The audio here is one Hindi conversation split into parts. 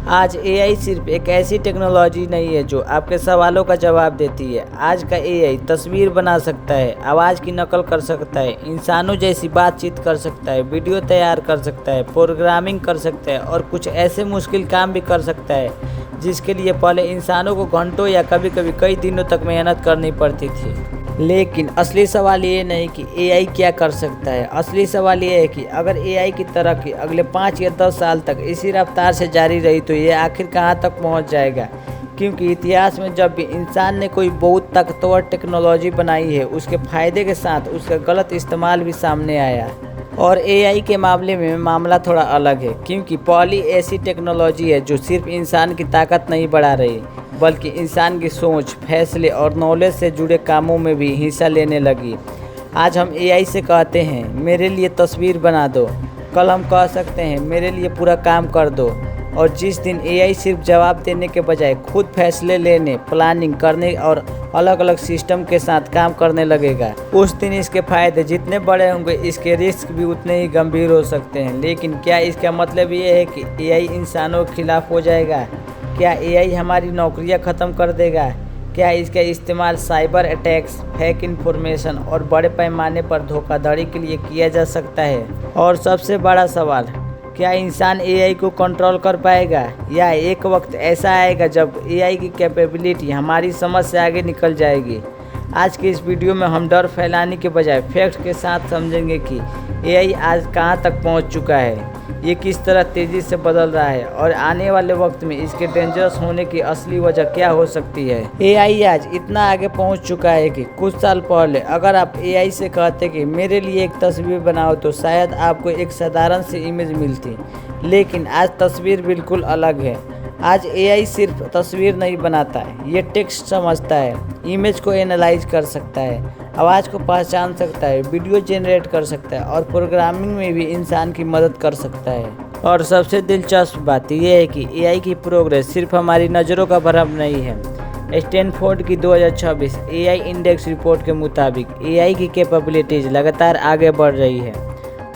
आज एआई सिर्फ एक ऐसी टेक्नोलॉजी नहीं है जो आपके सवालों का जवाब देती है। आज का एआई तस्वीर बना सकता है, आवाज़ की नकल कर सकता है, इंसानों जैसी बातचीत कर सकता है, वीडियो तैयार कर सकता है, प्रोग्रामिंग कर सकता है और कुछ ऐसे मुश्किल काम भी कर सकता है जिसके लिए पहले इंसानों को घंटों या कभी कभी कई दिनों तक मेहनत करनी पड़ती थी। लेकिन असली सवाल ये नहीं कि एआई क्या कर सकता है, असली सवाल ये है कि अगर एआई की तरक्की अगले 5 या 10 साल तक इसी रफ्तार से जारी रही तो ये आखिर कहाँ तक पहुँच जाएगा। क्योंकि इतिहास में जब भी इंसान ने कोई बहुत ताकतवर टेक्नोलॉजी बनाई है, उसके फ़ायदे के साथ उसका गलत इस्तेमाल भी सामने आया। और एआई के मामले में मामला थोड़ा अलग है, क्योंकि पहली ऐसी टेक्नोलॉजी है जो सिर्फ इंसान की ताकत नहीं बढ़ा रही बल्कि इंसान की सोच, फैसले और नॉलेज से जुड़े कामों में भी हिस्सा लेने लगी। आज हम एआई से कहते हैं मेरे लिए तस्वीर बना दो, कल हम कह सकते हैं मेरे लिए पूरा काम कर दो। और जिस दिन एआई सिर्फ जवाब देने के बजाय खुद फैसले लेने, प्लानिंग करने और अलग अलग सिस्टम के साथ काम करने लगेगा, उस दिन इसके फायदे जितने बड़े होंगे इसके रिस्क भी उतने ही गंभीर हो सकते हैं। लेकिन क्या इसका मतलब ये है कि एआई इंसानों के खिलाफ हो जाएगा? क्या एआई हमारी नौकरियां ख़त्म कर देगा? क्या इसका इस्तेमाल साइबर अटैक्स, फेक इन्फॉर्मेशन और बड़े पैमाने पर धोखाधड़ी के लिए किया जा सकता है? और सबसे बड़ा सवाल, क्या इंसान एआई को कंट्रोल कर पाएगा या एक वक्त ऐसा आएगा जब एआई की कैपेबिलिटी हमारी समझ से आगे निकल जाएगी? आज के इस वीडियो में हम डर फैलाने के बजाय फैक्ट के साथ समझेंगे कि एआई आज कहां तक पहुंच चुका है, ये किस तरह तेज़ी से बदल रहा है और आने वाले वक्त में इसके डेंजरस होने की असली वजह क्या हो सकती है। एआई आज इतना आगे पहुंच चुका है कि कुछ साल पहले अगर आप एआई से कहते कि मेरे लिए एक तस्वीर बनाओ तो शायद आपको एक साधारण सी इमेज मिलती। लेकिन आज तस्वीर बिल्कुल अलग है। आज एआई सिर्फ तस्वीर नहीं बनाता है, ये टेक्स्ट समझता है, इमेज को एनालाइज कर सकता है, आवाज़ को पहचान सकता है, वीडियो जनरेट कर सकता है और प्रोग्रामिंग में भी इंसान की मदद कर सकता है। और सबसे दिलचस्प बात यह है कि एआई की प्रोग्रेस सिर्फ हमारी नज़रों का भ्रम नहीं है। स्टैनफोर्ड की 2026 एआई इंडेक्स रिपोर्ट के मुताबिक एआई की कैपेबिलिटीज़ लगातार आगे बढ़ रही है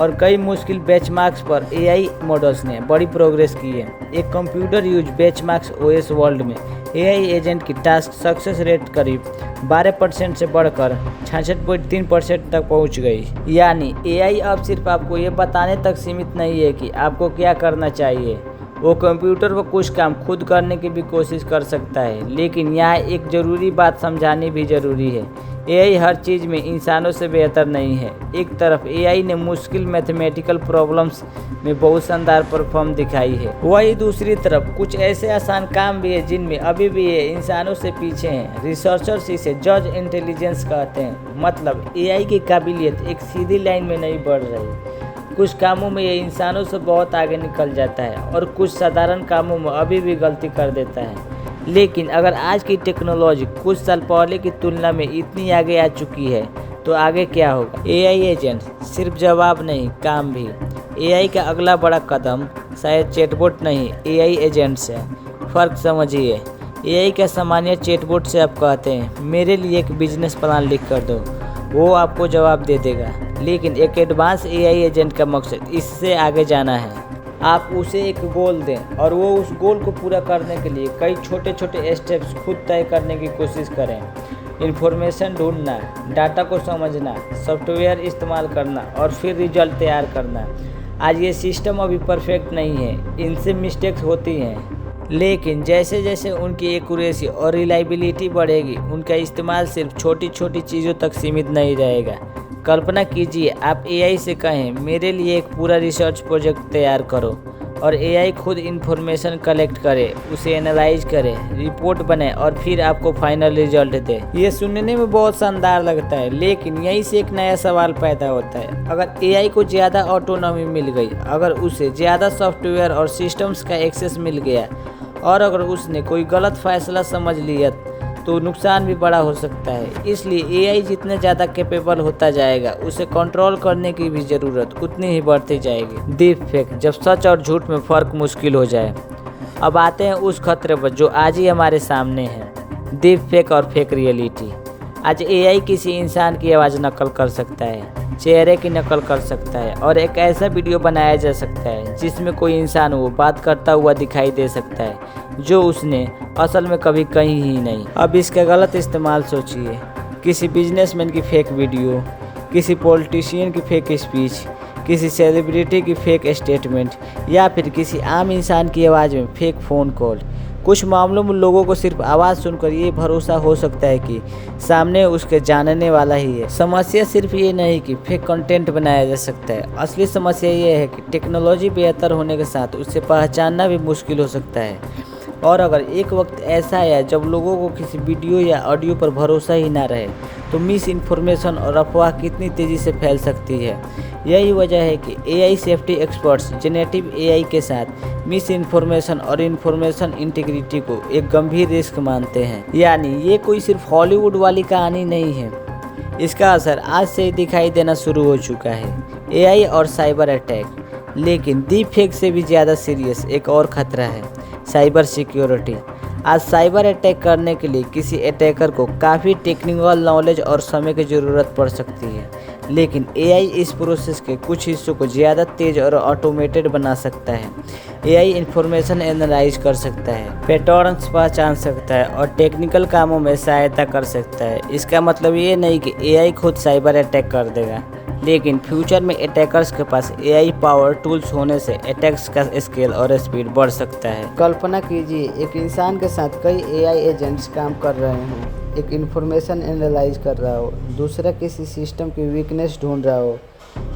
और कई मुश्किल बेंचमार्क्स पर एआई मॉडल्स ने बड़ी प्रोग्रेस की है। एक computer use benchmarks OS world में एआई एजेंट की टास्क सक्सेस रेट करीब 12% से बढ़कर 66.3% तक पहुंच गई। यानी एआई अब सिर्फ आपको ये बताने तक सीमित नहीं है कि आपको क्या करना चाहिए, वो कंप्यूटर को कुछ काम खुद करने की भी कोशिश कर सकता है। लेकिन यहाँ एक ज़रूरी बात समझानी भी ज़रूरी है, एआई हर चीज़ में इंसानों से बेहतर नहीं है। एक तरफ एआई ने मुश्किल मैथमेटिकल प्रॉब्लम्स में बहुत शानदार परफॉर्म दिखाई है, वही दूसरी तरफ कुछ ऐसे आसान काम भी है जिनमें अभी भी ये इंसानों से पीछे हैं। रिसर्चर्स इसे जज इंटेलिजेंस कहते हैं, मतलब एआई की काबिलियत एक सीधी लाइन में नहीं बढ़ रही। कुछ कामों में ये इंसानों से बहुत आगे निकल जाता है और कुछ साधारण कामों में अभी भी गलती कर देता है। लेकिन अगर आज की टेक्नोलॉजी कुछ साल पहले की तुलना में इतनी आगे आ चुकी है तो आगे क्या होगा? एआई एजेंट सिर्फ जवाब नहीं, काम भी। एआई का अगला बड़ा कदम शायद चैटबॉट नहीं, एआई एजेंट्स है। फ़र्क समझिए, एआई का सामान्य चैटबॉट से आप कहते हैं मेरे लिए एक बिजनेस प्लान लिख कर दो, वो आपको जवाब दे देगा। लेकिन एक एडवांस एआई एजेंट का मकसद इससे आगे जाना है। आप उसे एक गोल दें और वो उस गोल को पूरा करने के लिए कई छोटे छोटे स्टेप्स खुद तय करने की कोशिश करें। इन्फॉर्मेशन ढूंढना, डाटा को समझना, सॉफ्टवेयर इस्तेमाल करना और फिर रिजल्ट तैयार करना। आज ये सिस्टम अभी परफेक्ट नहीं है, इनसे मिस्टेक्स होती हैं। लेकिन जैसे जैसे उनकी एक्यूरेसी और रिलायबिलिटी बढ़ेगी, उनका इस्तेमाल सिर्फ छोटी छोटी चीज़ों तक सीमित नहीं रहेगा। कल्पना कीजिए आप एआई से कहें मेरे लिए एक पूरा रिसर्च प्रोजेक्ट तैयार करो और एआई खुद इन्फॉर्मेशन कलेक्ट करे, उसे एनालाइज करे, रिपोर्ट बने और फिर आपको फाइनल रिजल्ट दे। ये सुनने में बहुत शानदार लगता है, लेकिन यहीं से एक नया सवाल पैदा होता है। अगर एआई को ज़्यादा ऑटोनॉमी मिल गई, अगर उसे ज़्यादा सॉफ्टवेयर और सिस्टम्स का एक्सेस मिल गया और अगर उसने कोई गलत फैसला समझ लिया तो नुकसान भी बड़ा हो सकता है। इसलिए एआई जितने ज़्यादा कैपेबल होता जाएगा, उसे कंट्रोल करने की भी ज़रूरत उतनी ही बढ़ती जाएगी। डीप फेक, जब सच और झूठ में फ़र्क मुश्किल हो जाए। अब आते हैं उस खतरे पर जो आज ही हमारे सामने है, डीप फेक और फेक रियलिटी। आज एआई किसी इंसान की आवाज़ नकल कर सकता है, चेहरे की नकल कर सकता है और एक ऐसा वीडियो बनाया जा सकता है जिसमें कोई इंसान वो बात करता हुआ दिखाई दे सकता है जो उसने असल में कभी कही ही नहीं। अब इसका गलत इस्तेमाल सोचिए। किसी बिजनेसमैन की फेक वीडियो, किसी पॉलिटिशियन की फेक स्पीच, किसी सेलिब्रिटी की फेक स्टेटमेंट या फिर किसी आम इंसान की आवाज़ में फेक फ़ोन कॉल। कुछ मामलों में लोगों को सिर्फ आवाज़ सुनकर ये भरोसा हो सकता है कि सामने उसके जानने वाला ही है। समस्या सिर्फ ये नहीं कि फेक कंटेंट बनाया जा सकता है, असली समस्या ये है कि टेक्नोलॉजी बेहतर होने के साथ उसे पहचानना भी मुश्किल हो सकता है। और अगर एक वक्त ऐसा आया जब लोगों को किसी वीडियो या ऑडियो पर भरोसा ही ना रहे तो मिस इन्फॉर्मेशन और अफवाह कितनी तेज़ी से फैल सकती है। यही वजह है कि AI safety experts generative AI के साथ मिस इन्फॉर्मेशन और इन्फॉर्मेशन इंटीग्रिटी को एक गंभीर रिस्क मानते हैं। यानी ये कोई सिर्फ हॉलीवुड वाली कहानी नहीं है, इसका असर आज से ही दिखाई देना शुरू हो चुका है। एआई और साइबर अटैक। लेकिन डीप फेक से भी ज़्यादा सीरियस एक और खतरा है, साइबर सिक्योरिटी। आज साइबर अटैक करने के लिए किसी अटैकर को काफ़ी टेक्निकल नॉलेज और समय की ज़रूरत पड़ सकती है, लेकिन एआई इस प्रोसेस के कुछ हिस्सों को ज़्यादा तेज़ और ऑटोमेटेड बना सकता है। एआई इंफॉर्मेशन एनालाइज कर सकता है, पैटर्न्स पहचान सकता है और टेक्निकल कामों में सहायता कर सकता है। इसका मतलब ये नहीं कि एआई खुद साइबर अटैक कर देगा, लेकिन फ्यूचर में अटैकर्स के पास एआई पावर टूल्स होने से अटैक्स का स्केल और स्पीड बढ़ सकता है। कल्पना कीजिए एक इंसान के साथ कई एआई एजेंट्स काम कर रहे हों, एक इन्फॉर्मेशन एनालाइज कर रहा हो, दूसरा किसी सिस्टम की वीकनेस ढूंढ रहा हो,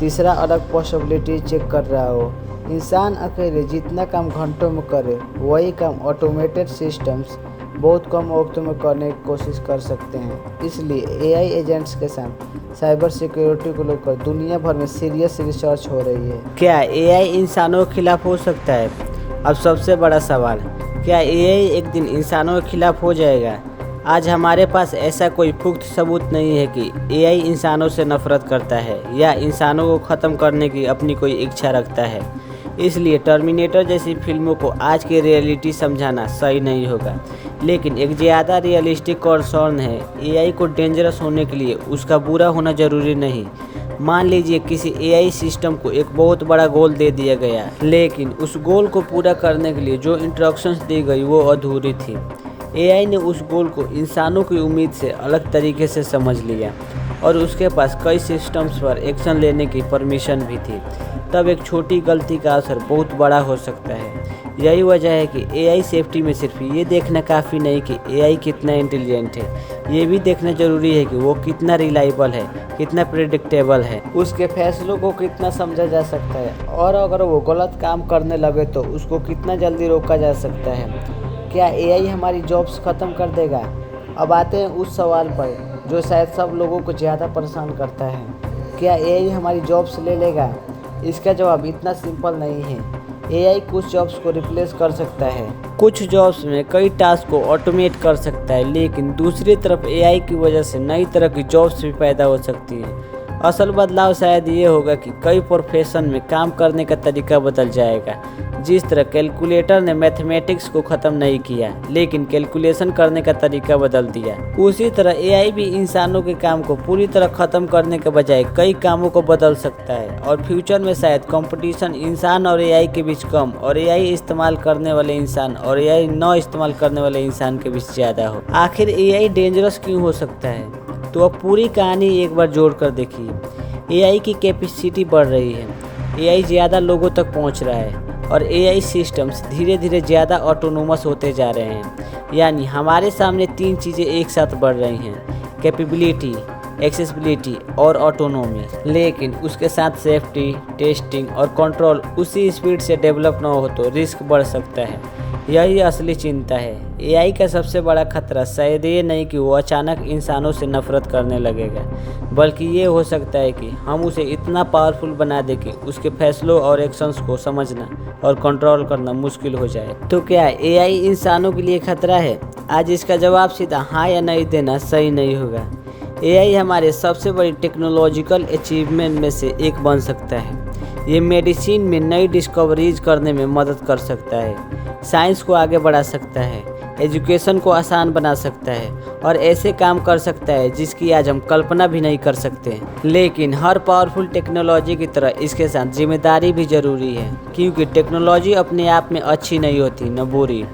तीसरा अलग पॉसिबिलिटी चेक कर रहा हो। इंसान अकेले जितना काम घंटों में करे वही काम ऑटोमेटेड सिस्टम्स बहुत कम वक्त में करने की कोशिश कर सकते हैं। इसलिए एआई एजेंट्स के साथ साइबर सिक्योरिटी को लेकर दुनिया भर में सीरियस रिसर्च हो रही है। क्या एआई इंसानों के खिलाफ हो सकता है? अब सबसे बड़ा सवाल, क्या एआई एक दिन इंसानों के खिलाफ हो जाएगा? आज हमारे पास ऐसा कोई पुख्त सबूत नहीं है कि एआई इंसानों से नफरत करता है या इंसानों को ख़त्म करने की अपनी कोई इच्छा रखता है। इसलिए टर्मिनेटर जैसी फिल्मों को आज की रियलिटी समझाना सही नहीं होगा। लेकिन एक ज़्यादा रियलिस्टिक कंसर्न है, एआई को डेंजरस होने के लिए उसका बुरा होना ज़रूरी नहीं। मान लीजिए किसी एआई सिस्टम को एक बहुत बड़ा गोल दे दिया गया, लेकिन उस गोल को पूरा करने के लिए जो इंस्ट्रक्शंस दी गई वो अधूरी थी। एआई ने उस गोल को इंसानों की उम्मीद से अलग तरीके से समझ लिया और उसके पास कई सिस्टम्स पर एक्शन लेने की परमिशन भी थी। तब एक छोटी गलती का असर बहुत बड़ा हो सकता है। यही वजह है कि एआई सेफ्टी में सिर्फ ये देखना काफ़ी नहीं कि एआई कितना इंटेलिजेंट है, ये भी देखना ज़रूरी है कि वो कितना रिलायबल है, कितना प्रेडिक्टेबल है, उसके फैसलों को कितना समझा जा सकता है और अगर वो गलत काम करने लगे तो उसको कितना जल्दी रोका जा सकता है। क्या एआई हमारी जॉब्स ख़त्म कर देगा? अब आते हैं उस सवाल पर जो शायद सब लोगों को ज़्यादा परेशान करता है, क्या एआई हमारी जॉब्स ले लेगा? इसका जवाब इतना सिंपल नहीं है। एआई कुछ जॉब्स को रिप्लेस कर सकता है, कुछ जॉब्स में कई टास्क को ऑटोमेट कर सकता है, लेकिन दूसरी तरफ एआई की वजह से नई तरह की जॉब्स भी पैदा हो सकती है। असल बदलाव शायद ये होगा कि कई प्रोफेशन में काम करने का तरीका बदल जाएगा। जिस तरह कैलकुलेटर ने मैथमेटिक्स को ख़त्म नहीं किया, लेकिन कैलकुलेशन करने का तरीका बदल दिया, उसी तरह एआई भी इंसानों के काम को पूरी तरह ख़त्म करने के बजाय कई कामों को बदल सकता है। और फ्यूचर में शायद कंपटीशन इंसान और एआई के बीच कम और एआई इस्तेमाल करने वाले इंसान और एआई न इस्तेमाल करने वाले इंसान के बीच ज़्यादा हो। आखिर एआई डेंजरस क्यों हो सकता है? तो अब पूरी कहानी एक बार जोड़ कर देखिए। एआई की कैपेसिटी बढ़ रही है, एआई ज़्यादा लोगों तक पहुंच रहा है और एआई सिस्टम्स धीरे धीरे ज़्यादा ऑटोनोमस होते जा रहे हैं। यानी हमारे सामने तीन चीज़ें एक साथ बढ़ रही हैं, कैपेबिलिटी, एक्सेसिबिलिटी और ऑटोनोमी। लेकिन उसके साथ सेफ्टी, टेस्टिंग और कंट्रोल उसी स्पीड से डेवलप ना हो तो रिस्क बढ़ सकता है। यही असली चिंता है। एआई का सबसे बड़ा खतरा शायद ये नहीं कि वो अचानक इंसानों से नफरत करने लगेगा, बल्कि ये हो सकता है कि हम उसे इतना पावरफुल बना दें कि उसके फैसलों और एक्शंस को समझना और कंट्रोल करना मुश्किल हो जाए। तो क्या एआई इंसानों के लिए खतरा है? आज इसका जवाब सीधा हाँ या नहीं देना सही नहीं होगा। एआई हमारे सबसे बड़ी टेक्नोलॉजिकल अचीवमेंट में से एक बन सकता है। ये मेडिसिन में नई डिस्कवरीज करने में मदद कर सकता है, साइंस को आगे बढ़ा सकता है, एजुकेशन को आसान बना सकता है और ऐसे काम कर सकता है जिसकी आज हम कल्पना भी नहीं कर सकते। लेकिन हर पावरफुल टेक्नोलॉजी की तरह इसके साथ जिम्मेदारी भी ज़रूरी है, क्योंकि टेक्नोलॉजी अपने आप में अच्छी नहीं होती न बुरी।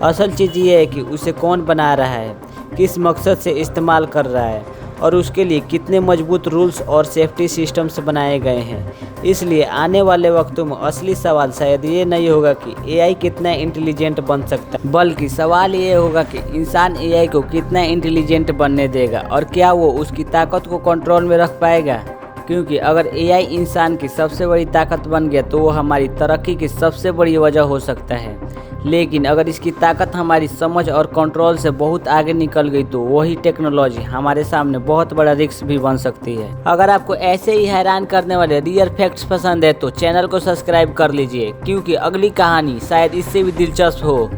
असल चीज़ ये है कि उसे कौन बना रहा है, किस मकसद से इस्तेमाल कर रहा है और उसके लिए कितने मजबूत रूल्स और सेफ्टी सिस्टम्स बनाए गए हैं। इसलिए आने वाले वक्तों में असली सवाल शायद ये नहीं होगा कि एआई कितना इंटेलिजेंट बन सकता है, बल्कि सवाल ये होगा कि इंसान एआई को कितना इंटेलिजेंट बनने देगा और क्या वो उसकी ताकत को कंट्रोल में रख पाएगा। क्योंकि अगर एआई इंसान की सबसे बड़ी ताकत बन गया तो वो हमारी तरक्की की सबसे बड़ी वजह हो सकता है। लेकिन अगर इसकी ताकत हमारी समझ और कंट्रोल से बहुत आगे निकल गई तो वही टेक्नोलॉजी हमारे सामने बहुत बड़ा रिस्क भी बन सकती है। अगर आपको ऐसे ही हैरान करने वाले रियल फैक्ट्स पसंद है तो चैनल को सब्सक्राइब कर लीजिए, क्योंकि अगली कहानी शायद इससे भी दिलचस्प हो।